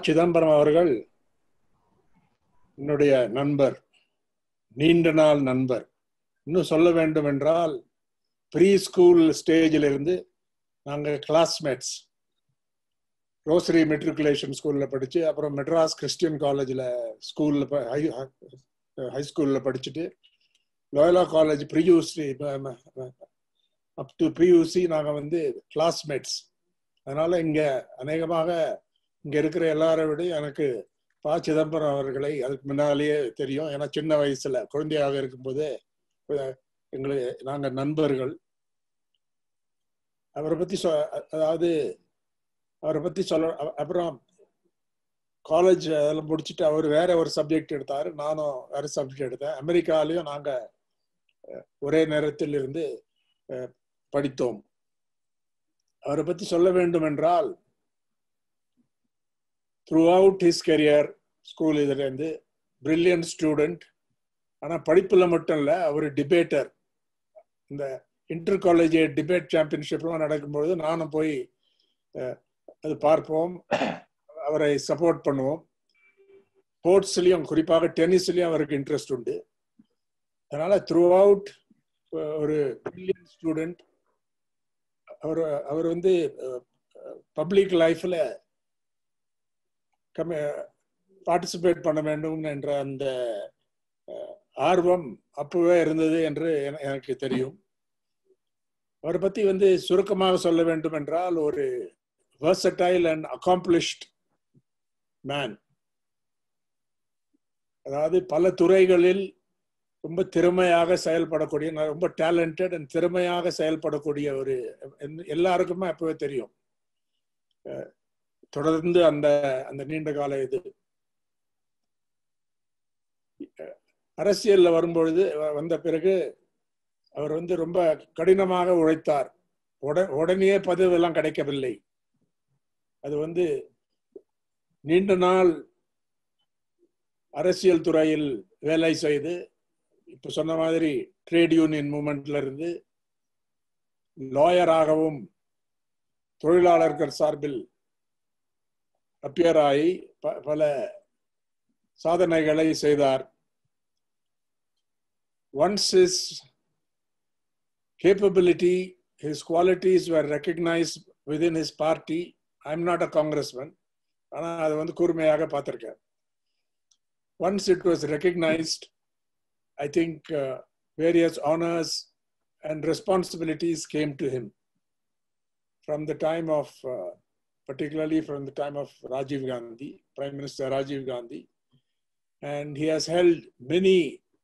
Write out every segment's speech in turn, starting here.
சிதம்பரம் அவர்கள் என்னுடைய நண்பர், நீண்ட நாள் நண்பர். இன்னும் சொல்ல வேண்டும் என்றால் ப்ரீ ஸ்கூல் ஸ்டேஜில் இருந்து நாங்கள் கிளாஸ்மேட்ஸ். ரோசரி மெட்ரிகுலேஷன் ஸ்கூலில் படித்து, அப்புறம் மெட்ராஸ் கிறிஸ்டியன் காலேஜில் ஸ்கூலில் ஹை ஸ்கூலில் படிச்சுட்டு, லோயலா காலேஜ் ப்ரீயூசி அப் டு ப்ரீயூசி நாங்கள் கிளாஸ்மேட்ஸ். அதனால் இங்கே அநேகமாக இங்கே இருக்கிற எல்லாரை விட எனக்கு சிதம்பரம் அவர்களை அதுக்கு முன்னாலேயே தெரியும். ஏன்னா சின்ன வயசில் குழந்தையாக இருக்கும்போதே நாங்கள் நண்பர்கள். அவரை பற்றி அவரை பற்றி அப்புறம் காலேஜ் அதெல்லாம் முடிச்சுட்டு அவர் வேற ஒரு சப்ஜெக்ட் எடுத்தார், நானும் வேற சப்ஜெக்ட் எடுத்தேன். அமெரிக்காலையும் நாங்கள் ஒரே நேரத்தில் இருந்து படித்தோம். அவரை பற்றி சொல்ல வேண்டும் என்றால் த்ரூஅவுட் ஹிஸ் கரியர் ஸ்கூல் இதுலேருந்து பிரில்லியன்ட் ஸ்டூடெண்ட். ஆனால் படிப்பில் மட்டும் இல்லை, அவர் டிபேட்டர். இந்த இன்டர் காலேஜ் டிபேட் சாம்பியன்ஷிப்லாம் நடக்கும்பொழுது நானும் போய் அது பார்ப்போம், அவரை சப்போர்ட் பண்ணுவோம். ஸ்போர்ட்ஸ்லையும் குறிப்பாக டென்னிஸ்லையும் அவருக்கு இன்ட்ரெஸ்ட் உண்டு. அதனால த்ரூ அவுட் ஒரு பிரில்லியன்ட் ஸ்டூடெண்ட். அவர் பப்ளிக் லைஃப்ல பார்ட்டிசிபேட் பண்ண வேண்டும் என்ற அந்த ஆர்வம் அப்பவே இருந்தது என்று எனக்கு தெரியும். அவரை பத்தி சுருக்கமாக சொல்ல வேண்டும் என்றால் ஒரு versatile and accomplished man. அதாவது பல துறைகளில் ரொம்ப திறமையாக செயல்படக்கூடிய, ரொம்ப டேலண்டட் அண்ட் திறமையாக செயல்படக்கூடிய ஒரு எல்லாருக்குமே அப்பவே தெரியும். தொடர்ந்து அந்த நீண்ட கால இது அரசியல்ல வரும்பொழுது வந்த பிறகு அவர் ரொம்ப கடினமாக உழைத்தார். உடனே பதவியெல்லாம் கிடைக்கவில்லை. அது நீண்ட நாள் அரசியல் துறையில் வேலை செய்து, இப்ப சொன்ன மாதிரி ட்ரேட் யூனியன் மூவ்மெண்ட்ல இருந்து லாயராகவும் தொழிலாளர்கள் சார்பில் அப்பியர் ஆகி பல சாதனைகளை செய்தார். Once his capability, his qualities were recognized within his party. I'm not a congressman, ஆனா அது கூர்மையாக பார்த்திருக்கேன். Once it was recognized, I think various honors and responsibilities came to him from the time of particularly from the time of Rajiv Gandhi, Prime Minister Rajiv Gandhi, and he has held many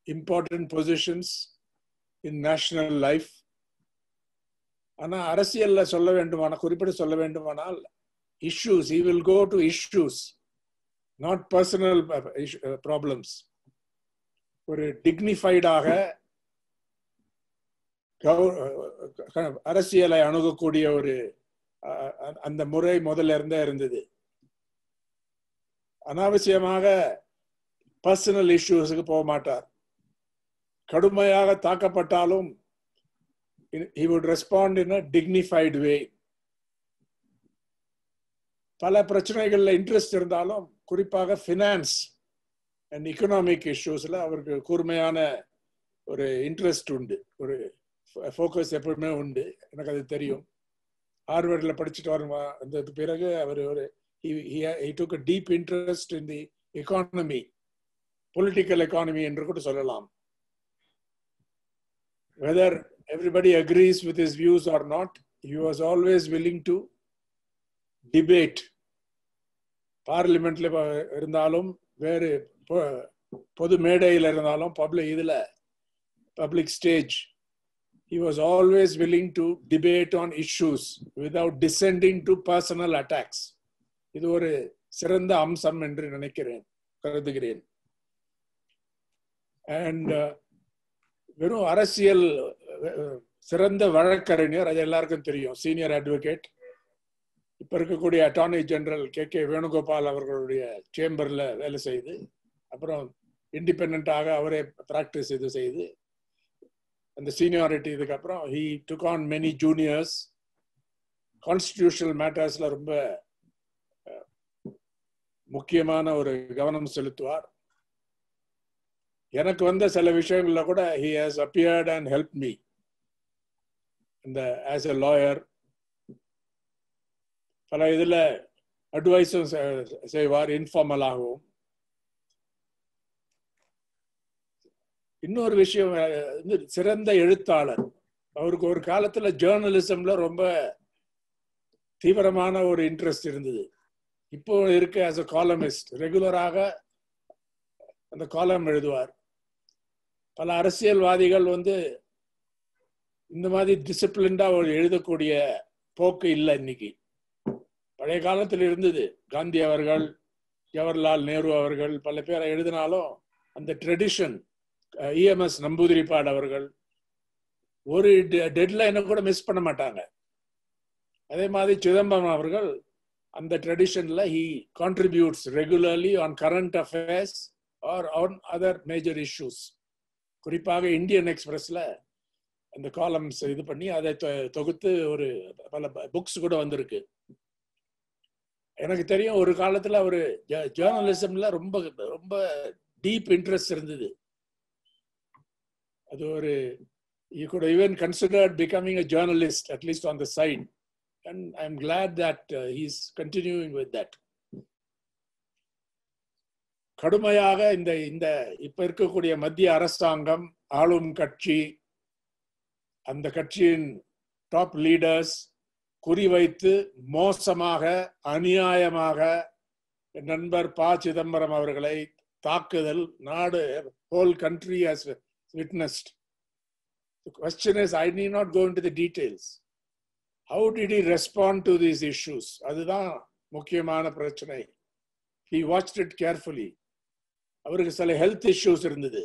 important positions in national life. ஆனா அரசியல்ல சொல்ல வேண்டுமானால், குறிப்பிட்டு சொல்ல வேண்டுமானால் issues, he will go to issues, not personal problems. ஒரு டிக்னிஃபைடாக அரசியலை அணுகக்கூடிய ஒரு அந்த முறை முதல்ல இருந்தே இருந்தது. அனாவசியமாக பர்சனல் இஷ்யூஸுக்கு போக மாட்டார். கடுமையாக தாக்கப்பட்டாலும் he would respond in a dignified way. பல பிரச்சனைகள்ல இன்ட்ரெஸ்ட் இருந்தாலும் குறிப்பாக ஃபினான்ஸ் அண்ட் எக்கனாமிக் இஷ்யூஸ்ல அவருக்கு கூர்மையான ஒரு இன்ட்ரெஸ்ட் உண்டு, ஒரு ஃபோக்கஸ் எப்பவுமே உண்டு. எனக்கு அது தெரியும். ஹார்வர்ட்ல படிச்சுட்டு வந்த பிறகு அவர் he took a deep interest in the economy, political economy என்று கூட சொல்லலாம். Whether everybody agrees with his views or not, he was always willing to debate. பார்லிமெண்ட்ல இருந்தாலும் வேறு பொது மேடையில் இருந்தாலும் public stage, he was always willing to debate on issues without descending to personal attacks. இது ஒரு சிறந்த அம்சம் என்று கருதுகிறேன். அண்ட் வெறும் அரசியல் சிறந்த வழக்கறிஞர், அது எல்லாருக்கும் தெரியும். Senior advocate. இப்ப இருக்கக்கூடிய அட்டார்னி ஜெனரல் கே வேணுகோபால் அவர்களுடைய சேம்பர்ல வேலை செய்து, அப்புறம் இண்டிபெண்டாக அவரே பிராக்டிஸ் இது செய்து, அந்த சீனியாரிட்டி இதுக்கு அப்புறம் he took on many juniors. Constitutional மேட்டர்ஸ்ல ரொம்ப முக்கியமான ஒரு கவனம் செலுத்துவார். எனக்கு வந்த சில விஷயங்கள்ல கூட he has appeared and helped me as a lawyer. பல இதுல அட்வைஸும் செய்வார் இன்ஃபார்மலாகவும். இன்னொரு விஷயம், சிறந்த எழுத்தாளர். அவருக்கு ஒரு காலத்துல ஜேர்னலிசம்ல ரொம்ப தீவிரமான ஒரு இன்ட்ரெஸ்ட் இருந்தது. இப்போ இருக்கு as a columnist, ரெகுலராக அந்த காலம் எழுதுவார். பல அரசியல்வாதிகள் இந்த மாதிரி டிசிப்ளின்டா எழுதக்கூடிய போக்கு இல்லை இன்னைக்கு. பழைய காலத்தில் இருந்தது. காந்தி அவர்கள், ஜவஹர்லால் நேரு அவர்கள் பல பேரை எழுதினாலும் அந்த ட்ரெடிஷன், இஎம்எஸ் நம்பூதிரிப்பாடு அவர்கள் ஒரு டெட்லைனை கூட மிஸ் பண்ண மாட்டாங்க. அதே மாதிரி சிதம்பரம் அவர்கள் அந்த ட்ரெடிஷன்ல he contributes regularly on current affairs or on other major issues. குறிப்பாக இந்தியன் எக்ஸ்பிரஸ்ல அந்த காலம்ஸ் இது பண்ணி அதை தொகுத்து ஒரு பல புக்ஸ் கூட வந்திருக்கு. எனக்கு தெரியும் ஒரு காலத்துல ஒரு ஜேர்னலிசம்ல ரொம்ப ரொம்ப டீப் இன்ட்ரெஸ்ட் இருந்தது. அது ஒரு you could even consider becoming a journalist, at least on the side. And I'm glad that he's continuing with that. கடுமையாக இந்த இப்ப இருக்கக்கூடிய மத்திய அரசாங்கம், ஆளும் கட்சி, அந்த கட்சியின் டாப் லீடர்ஸ் குறிவைத்து மோசமாக அநியாயமாக நண்பர் ப. சிதம்பரம் அவர்களை தாக்குதல் நாடு, whole country has witnessed. The question is, I need not go into the details. How did he respond to these issues? அதுதான் முக்கியமான பிரச்சனை. He watched it carefully. அவருக்கு சில ஹெல்த் இஷ்யூஸ் இருந்தது.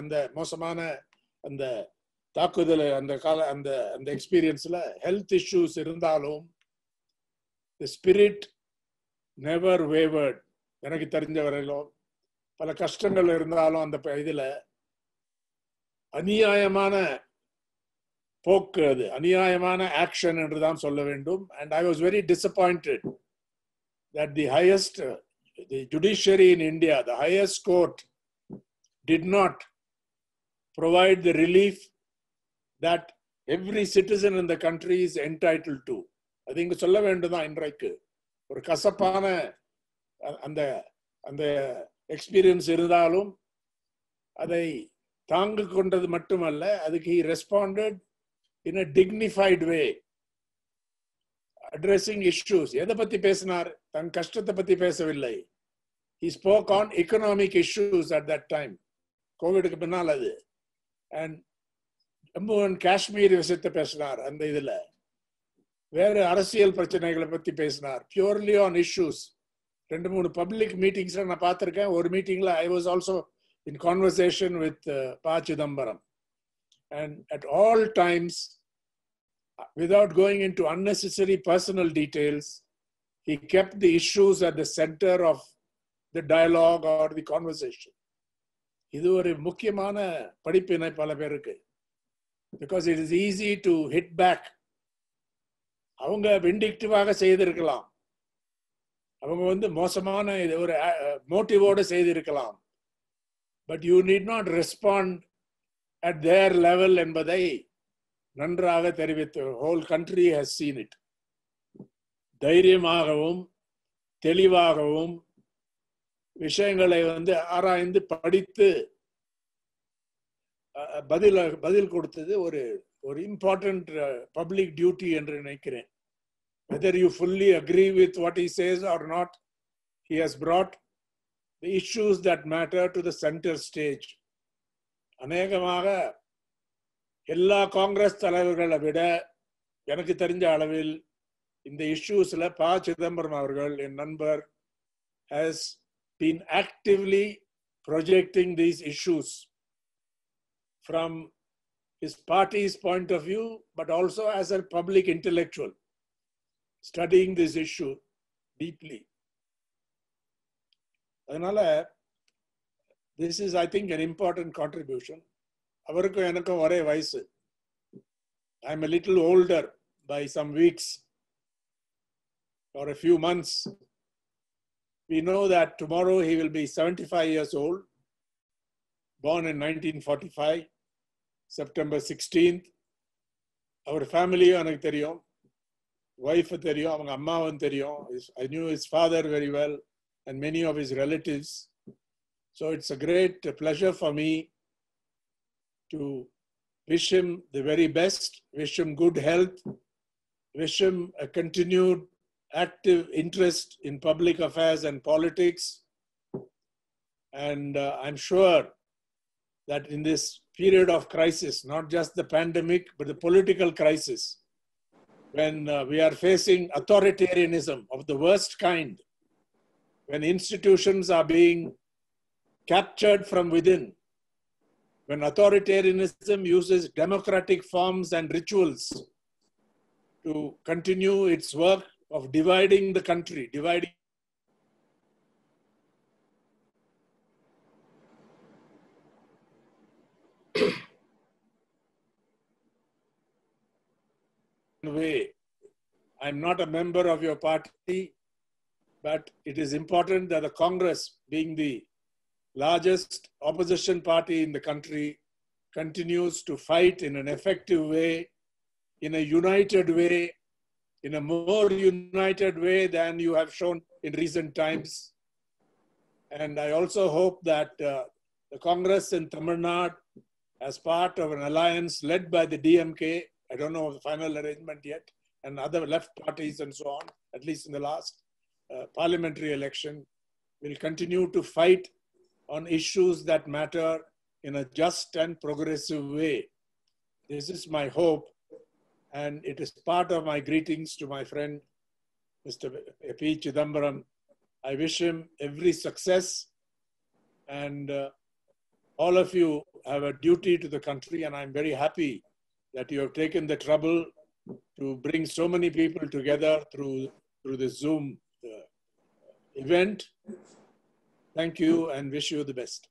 அந்த மோசமான அந்த தாக்குதல் அந்த எக்ஸ்பீரியன்ஸ்ல ஹெல்த் இஷ்யூஸ் இருந்தாலும் the spirit never wavered. எனக்கு தெரிஞ்ச வரையிலும் பல கஷ்டங்கள் இருந்தாலும் அந்த இதுல அநியாயமான போக்கு, அது அநியாயமான ஆக்ஷன் என்றுதான் சொல்ல வேண்டும். And I was very disappointed that the judiciary in India, the highest court, did not provide the relief that every citizen in the country is entitled to. அது இங்க சொல்ல வேண்டும்தான். இன்றைக்கு ஒரு கசப்பான அந்த எக்ஸ்பீரியன்ஸ் இருந்தாலும் அதை தாங்கு கொண்டது மட்டுமல்ல, அதுக்கு he responded in a dignified way, addressing issues. எதை பத்தி பேசினார்? தன் கஷ்டத்தை பத்தி பேசவில்லை. He spoke on economic issues at that time. கோவிடுக்கு பின்னால் அது. And ஜம்மு அண்ட் காஷ்மீர் விஷயத்தை பேசினார். அந்த இதுல வேற அரசியல் பிரச்சனைகளை பத்தி பேசினார். Purely on issues. 2-3 பப்ளிக் மீட்டிங்ஸ்ல நான் பார்த்திருக்கேன். ஒரு மீட்டிங்ல I was also in conversation with Pa Chidambaram. And at all times, without going into unnecessary personal details, he kept the issues at the center of the dialogue or the conversation. இது ஒரு முக்கியமான படிப்பினை பல பேருக்கு. Because it is easy to hit back. அவங்க விண்டிக்டிவாக செய்திருக்கலாம், அவங்க மோசமான ஒரு மோட்டிவோடு செய்திருக்கலாம். But you need not respond at their level என்பதை நன்றாக தெரிவித்து whole country has seen it. தைரியமாகவும் தெளிவாகவும் விஷயங்களை ஆராய்ந்து படித்து பதில் கொடுத்தது ஒரு இம்பார்ட்டன்ட் பப்ளிக் டியூட்டி என்று நினைக்கிறேன். Whether you fully agree with what he says or not, he has brought the issues that matter to the center stage. அநேகமாக எல்லா காங்கிரஸ் தலைவர்களை விட எனக்கு தெரிஞ்ச அளவில் இந்த இஷ்யூஸ்ல ப. சிதம்பரம் அவர்கள், என் நண்பர், has been actively projecting these issues from his party's point of view, but also as a public intellectual, studying this issue deeply. அதனால this is, I think, an important contribution. அவருக்கும் எனக்கும் ஒரே வயசு. I am a little older by some weeks or a few months. We know that tomorrow he will be 75 years old, born in 1945, September 16th. Our family, எனக்கு தெரியும், wife தெரியும், அவங்க அம்மாவும் தெரியும். I knew his father very well and many of his relatives. So it's a great pleasure for me to wish him the very best, wish him good health, wish him a continued active interest in public affairs and politics. And I'm sure that in this period of crisis, not just the pandemic, but the political crisis, when we are facing authoritarianism of the worst kind, when institutions are being captured from within, when authoritarianism uses democratic forms and rituals to continue its work of dividing the country, dividing way. I'm not a member of your party, but it is important that the Congress, being the largest opposition party in the country, continues to fight in an effective way, in a united way, in a more united way than you have shown in recent times. And I also hope that the Congress in Tamil Nadu, as part of an alliance led by the DMK, I don't know the final arrangement yet, and other left parties and so on, at least in the last parliamentary election, will continue to fight on issues that matter in a just and progressive way. This is my hope, and it is part of my greetings to my friend, Mr. P. Chidambaram. I wish him every success, and all of you have a duty to the country, and I'm very happy that you have taken the trouble to bring so many people together through the Zoom event. Thank you and wish you the best.